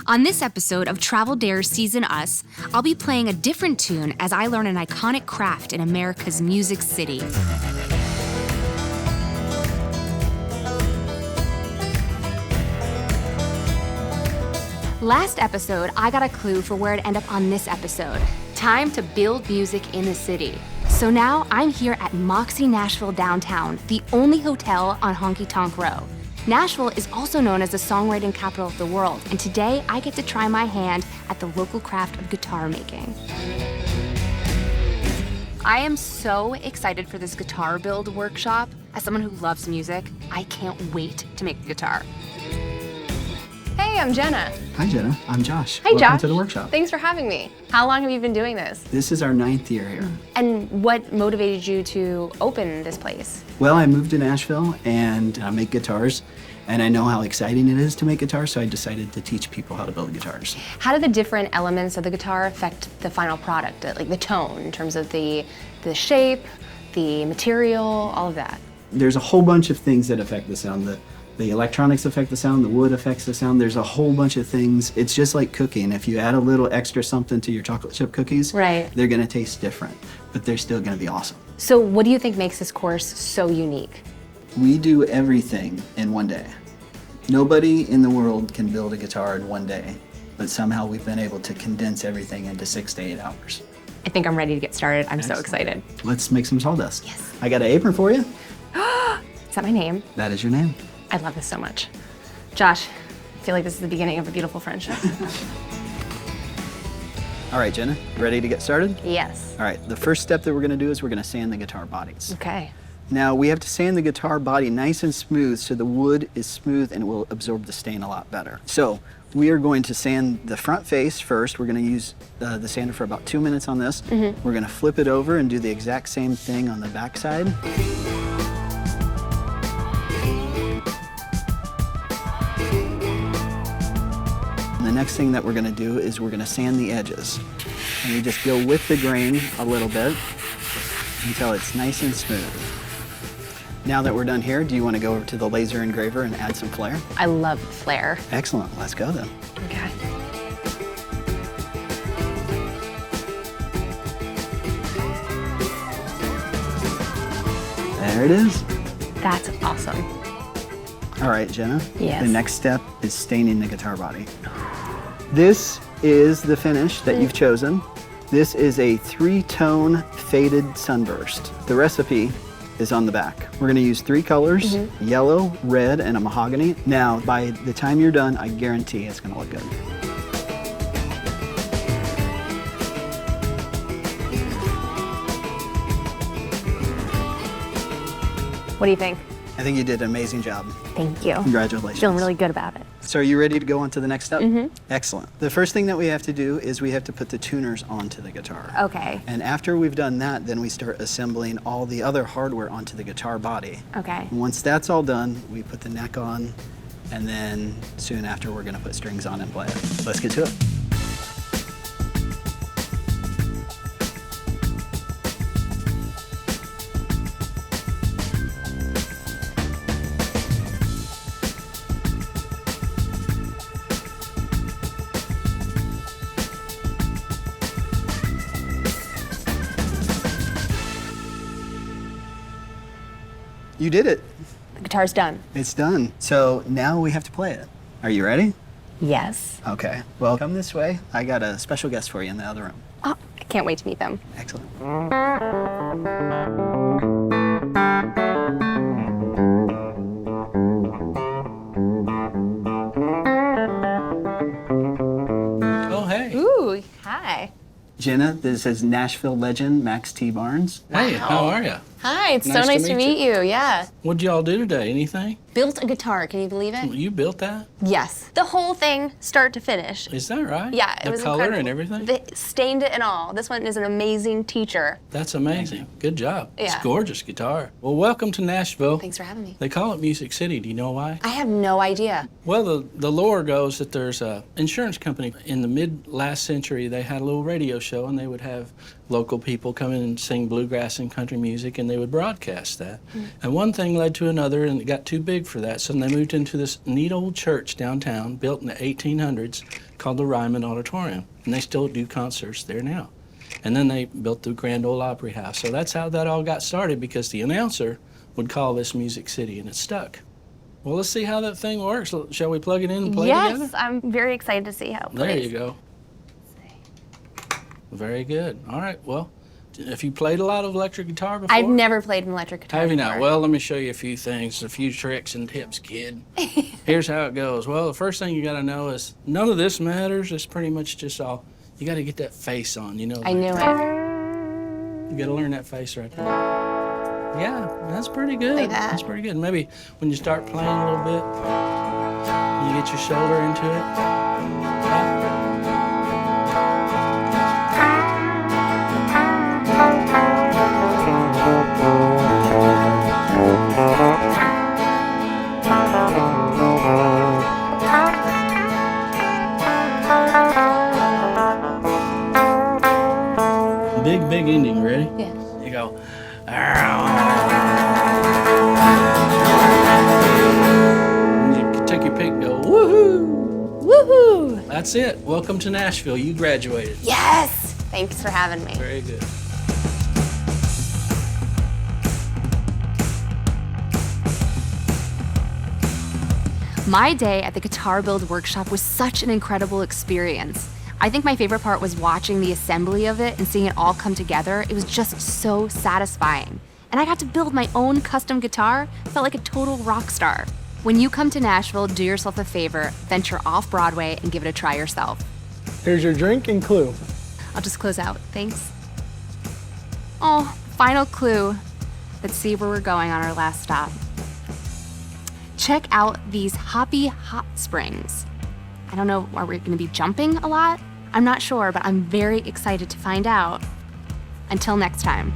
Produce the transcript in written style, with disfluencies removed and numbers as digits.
On this episode of Travel Dare's Season Us, I'll be playing a different tune as I learn an iconic craft in America's Music City. Last episode, I got a clue for where to end up on this episode. Time to build music in the city. So now I'm here at Moxie Nashville downtown, the only hotel on Honky Tonk Row. Nashville is also known as the songwriting capital of the world, and today I get to try my hand at the local craft of guitar making. I am so excited for this guitar build workshop. As someone who loves music, I can't wait to make a guitar. Hey, I'm Jenna. Hi, Jenna. I'm Josh. Hey, Welcome Josh. to the workshop. Thanks for having me. How long have you been doing this? This is our 9th year here. And what motivated you to open this place? Well, I moved to Nashville and I make guitars, and I know how exciting it is to make guitars, so I decided to teach people how to build guitars. How do the different elements of the guitar affect the final product, like the tone, in terms of the shape, the material, all of that? There's a whole bunch of things that affect the sound. The electronics affect the sound, the wood affects the sound. There's a whole bunch of things. It's just like cooking. If you add a little extra something to your chocolate chip cookies, right, they're gonna taste different, but they're still gonna be awesome. So what do you think makes this course so unique? We do everything in one day. Nobody in the world can build a guitar in one day, but somehow we've been able to condense everything into 6 to 8 hours. I think I'm ready to get started. I'm Excellent. So excited. Let's make some sawdust. Yes. I got an apron for you. Is that my name? That is your name. I love this so much. Josh, I feel like this is the beginning of a beautiful friendship. All right, Jenna, ready to get started? Yes. All right, the first step that we're gonna do is we're gonna sand the guitar bodies. Okay. Now, we have to sand the guitar body nice and smooth so the wood is smooth and it will absorb the stain a lot better. So, we are going to sand the front face first. We're gonna use the sander for about 2 minutes on this. We're gonna flip it over and do the exact same thing on the back side. The next thing that we're gonna do is we're gonna sand the edges. And you just go with the grain a little bit until it's nice and smooth. Now that we're done here, do you wanna go over to the laser engraver and add some flair? I love flair. Excellent, let's go then. Okay. There it is. That's awesome. All right, Jenna. Yes. The next step is staining the guitar body. This is the finish that you've chosen. This is a 3-tone faded sunburst. The recipe is on the back. We're gonna use 3 colors, yellow, red, and a mahogany. Now, by the time you're done, I guarantee it's gonna look good. What do you think? I think you did an amazing job. Thank you. Congratulations. Feeling really good about it. So are you ready to go on to the next step? Excellent. The first thing that we have to do is we have to put the tuners onto the guitar. Okay. And after we've done that, then we start assembling all the other hardware onto the guitar body. Okay. And once that's all done, we put the neck on, and then soon after we're gonna put strings on and play it. Let's get to it. You did it. The guitar's done. It's done. So now we have to play it. Are you ready? Yes. Okay. Well, come this way. I got a special guest for you in the other room. Oh, I can't wait to meet them. Excellent. Oh, hey. Ooh, hi. Jenna, this is Nashville legend Max T. Barnes. Hey, how are you? Hi, it's Nice so to nice to meet meet you. Yeah. What'd y'all do today? Anything? Built a guitar, can you believe it? You built that? Yes. The whole thing, start to finish. Is that right? Yeah, it the was color incredible. and everything? They stained it and all. This one is an amazing teacher. That's amazing. Good job. It's Yeah. gorgeous guitar. Well, welcome to Nashville. Thanks for having me. They call it Music City. Do you know why? I have no idea. Well, the lore goes that there's a insurance company in the mid last century. They had a little radio show, and they would have local people come in and sing bluegrass and country music, and they would broadcast that. And one thing led to another, and it got too big for that. So they moved into this neat old church downtown, built in the 1800s, called the Ryman Auditorium, and they still do concerts there now. And then they built the Grand Ole Opry House. So that's how that all got started, because the announcer would call this Music City, and it stuck. Well, let's see how that thing works. Shall we plug it in and play together? Yes, I'm very excited to see how it plays. There you go. Very good. All right, well, have you played a lot of electric guitar before? I've never played an electric guitar Have you before. not? Well, let me show you a few things, a few tricks and tips, kid. Here's how it goes. Well, the first thing you got to know is none of this matters. It's pretty much just all, you got to get that face on, you know. I knew it. You got to learn that face right there. Yeah, that's pretty good. Like that. That's pretty good. Maybe when you start playing a little bit, you get your shoulder into it. Yeah. Big ending, ready? Yeah. You go. And you take your pick and go, woohoo! Woohoo! That's it. Welcome to Nashville. You graduated. Yes! Thanks for having me. Very good. My day at the Guitar Build workshop was such an incredible experience. I think my favorite part was watching the assembly of it and seeing it all come together. It was just so satisfying. And I got to build my own custom guitar. Felt like a total rock star. When you come to Nashville, do yourself a favor, venture off Broadway and give it a try yourself. Here's your drink and clue. I'll just close out, thanks. Oh, final clue. Let's see where we're going on our last stop. Check out these hoppy hot springs. I don't know, are we gonna be jumping a lot? I'm not sure, but I'm very excited to find out. Until next time.